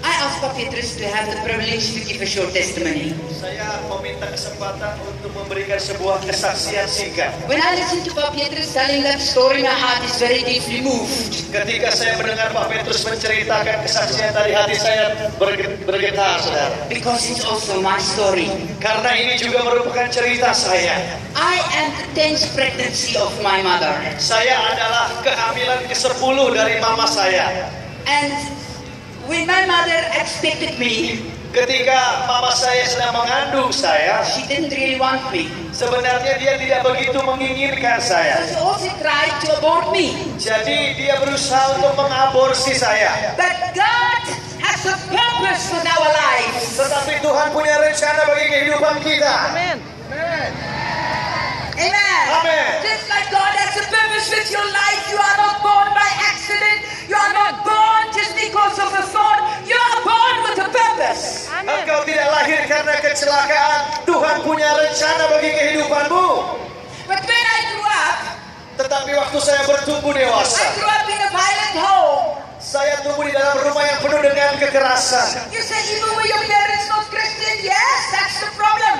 I asked Pak Petrus to have the privilege to give a short testimony. Saya meminta kesempatan untuk memberikan sebuah kesaksian singkat. When I listened to Pak Petrus telling that story, my heart is very deeply moved. Ketika saya mendengar Pak Petrus menceritakan kesaksian tadi, hati saya bergetar, saudara. Because it's also my story. Karena ini juga merupakan cerita saya. I am the 10th pregnancy of my mother. Saya adalah kehamilan ke-10 dari mama saya. And when my mother expected me, Ketika mama saya sedang mengandung saya, she didn't really want me. sebenarnya dia tidak begitu menginginkan saya. She also tried to abort me. Jadi dia berusaha untuk mengaborsi saya. But God has a purpose for our lives. Tetapi Tuhan punya rencana bagi kehidupan kita. Amen. Amen. Just like God has a purpose with your life, you are not born by accident. You are not born just because of a thought. You are born with a purpose. Engkau tidak lahir karena kecelakaan. Tuhan punya rencana bagi kehidupanmu. But when I grew up, Tetapi waktu saya bertumbuh I dewasa, grew up in a violent home. saya tumbuh di dalam rumah yang penuh dengan kekerasan. You say, even when your parents not Christian, yes, that's the problem.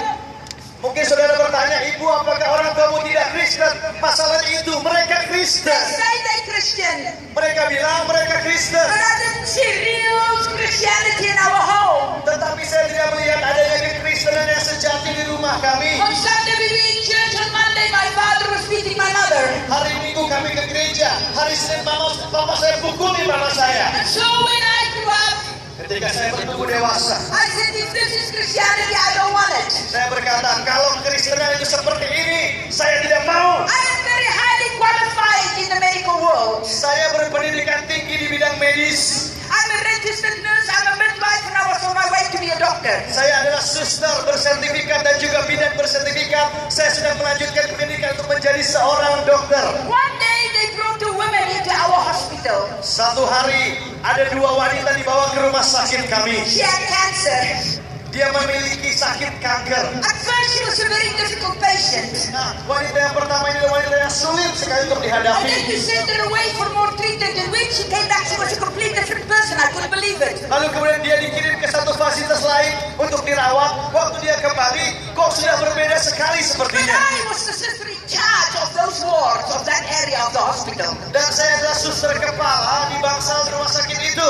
Mungkin saudara bertanya, ibu, apakah orang tuamu tidak Kristen? Masalahnya itu, mereka They Kristen. say they Christian, Mereka bilang mereka Kristen. but I didn't see real Christianity in our home. Tetapi saya tidak melihat adanya kekristenan yang sejati di rumah kami. On Sunday we were in church, on Monday my father was beating my mother. Hari Minggu kami ke gereja. Hari Senin bapak saya pukuli mama saya. And so when I grew up, Ketika saya bertumbuh dewasa, I said, if this is Christianity, I don't want it. saya berkata, kalau kekristenan itu seperti ini, saya tidak mau. I am very highly qualified in the medical world. Saya berpendidikan tinggi di bidang medis. I'm a registered nurse, I'm a midwife, and I was on my way to be a doctor. Saya adalah suster bersertifikat dan juga bidan bersertifikat. Saya sedang melanjutkan pendidikan untuk menjadi seorang dokter. One day they brought two women into our hospital. Satu hari ada dua wanita dibawa ke rumah sakit kami. She had cancer. Dia memiliki sakit kanker. At first she was a very difficult patient. Nah, wanita yang pertama ini adalah wanita yang sulit sekali untuk And dihadapi. then we sent her away for more treatment. And when she came back, she was a complete different person. I couldn't believe it. Lalu kemudian dia dikirim ke satu fasilitas lain untuk dirawat. Waktu dia kembali, kok sudah berbeda sekali But sepertinya. I was the sister in charge of those wards, of that area of the hospital. Dan saya adalah suster kepala di bangsal rumah sakit itu.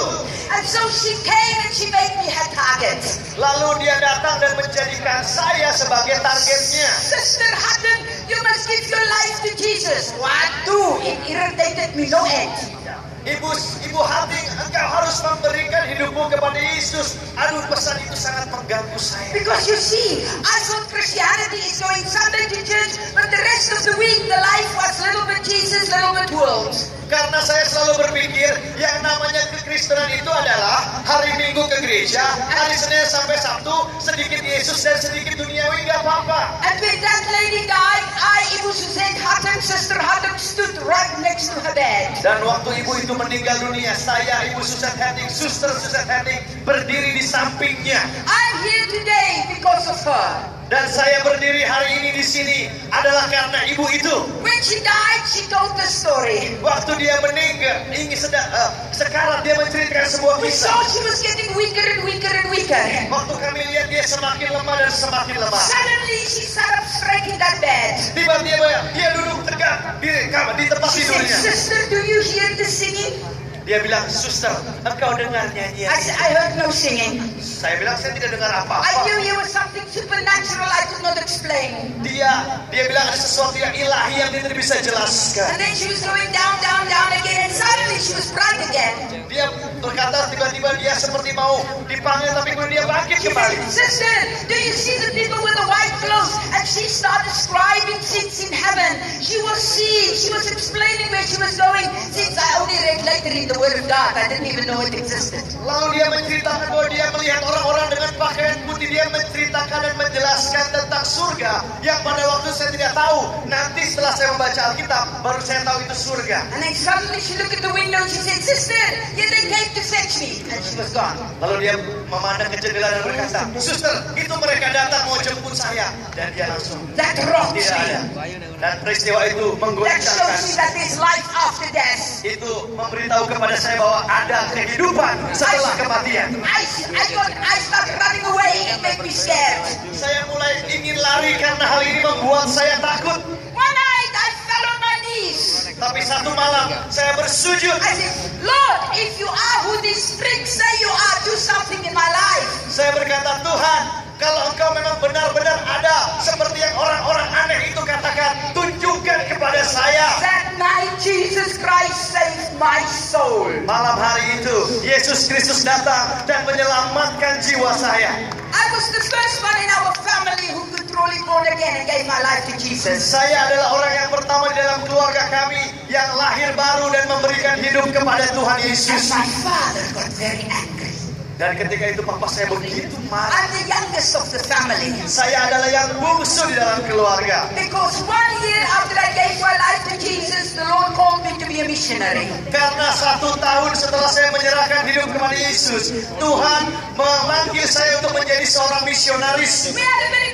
And so she came and she made me her target. Lalu dia datang dan menjadikan saya sebagai targetnya. Sister Hutton, you must give your life to Jesus. Waduh, it irritated me no end. Ibu Hating, engkau harus memberikan hidupmu kepada Yesus. Aduh, pesan itu sangat mengganggu saya. Because you see, I thought Christianity is going Sunday to church, but the rest of the week the life was little bit Jesus, little bit world. Karena saya selalu berpikir yang namanya kekristenan itu adalah hari Minggu ke gereja, hari Senin sampai Sabtu sedikit Yesus dan sedikit duniawi, nggak apa-apa. And when that lady died, Ibu Suzanne Hutton, Sister Hutton, stood right next to her bed. Dan waktu ibu itu meninggal dunia, saya, Ibu Susan Henning, Suster Susan Henning berdiri di sampingnya. I'm here today because of her. Dan saya berdiri hari ini di sini adalah karena ibu itu. When she died, she told the story. Waktu dia meninggal, sekarat dia menceritakan sebuah We kisah. saw she was getting weaker and weaker and weaker. Waktu kami lihat dia semakin lemah dan semakin lemah. Suddenly she sat up straight in that bed. Tiba-tiba dia duduk tegak di tempat She said, tidurnya. Sister, do you hear the singing? Dia bilang, suster, engkau dengar nyanyian? I said, I heard no singing. Saya bilang, saya tidak dengar I apa-apa. knew it was something supernatural I could not explain. Dia bilang ada sesuatu yang ilahi yang dia tidak bisa jelaskan. And then she was going down, down, down again, and suddenly she was bright again. Dia berkata tiba-tiba dia seperti mau dipanggil, tapi kemudian dia bangkit She kembali. said, Sister, do you see the people with the white clothes? And she started describing things in heaven. She was seeing, she was explaining where she was going. Since I only read later in the Word of God, I didn't even know it existed. Lalu dia menceritakan bahwa dia melihat orang-orang dengan pakaian putih. Dia menceritakan dan menjelaskan tentang surga. surga yang pada waktu saya tidak tahu. Nanti setelah saya membaca Alkitab, baru saya tahu itu surga. And then suddenly she looked at the window and she said, "Sister, yeah, they came to fetch me." And she was gone. Lalu dia memandang ke jendela dan berkata, "Suster, itu mereka datang mau jemput saya." Dan dia langsung That rocked tidak ada. me. Dan peristiwa itu That menggoncangkan. shows me that there's life after death. Itu memberitahu kepada saya bahwa ada kehidupan setelah kematian. I started running away. It made me scared. Saya mulai ingin lari karena hal ini membuat saya takut. One night I fell on my knees. Tapi satu malam saya bersujud. I said, "Lord, if you are who these freaks say you are, do something in my life." Saya berkata, "Tuhan, kalau Engkau memang benar-benar ada seperti yang orang-orang aneh itu katakan, tunjukkan kepada saya." That night Jesus Christ saved my soul. Malam hari itu Yesus Kristus datang dan menyelamatkan jiwa saya. I was the first one in our family who could truly born again and gave my life to Jesus. Saya adalah orang yang pertama di dalam keluarga kami yang lahir baru dan memberikan hidup kepada Tuhan And Yesus. my father got very angry. Dan ketika itu papa saya begitu marah. I'm the youngest of the family. Saya adalah yang bungsu di dalam keluarga. Because 1 year after I gave my life to Jesus, the Lord called me to be a missionary. Karena 1 tahun setelah saya menyerahkan hidup kepada Yesus, Tuhan memanggil saya untuk menjadi seorang misionaris. We had a very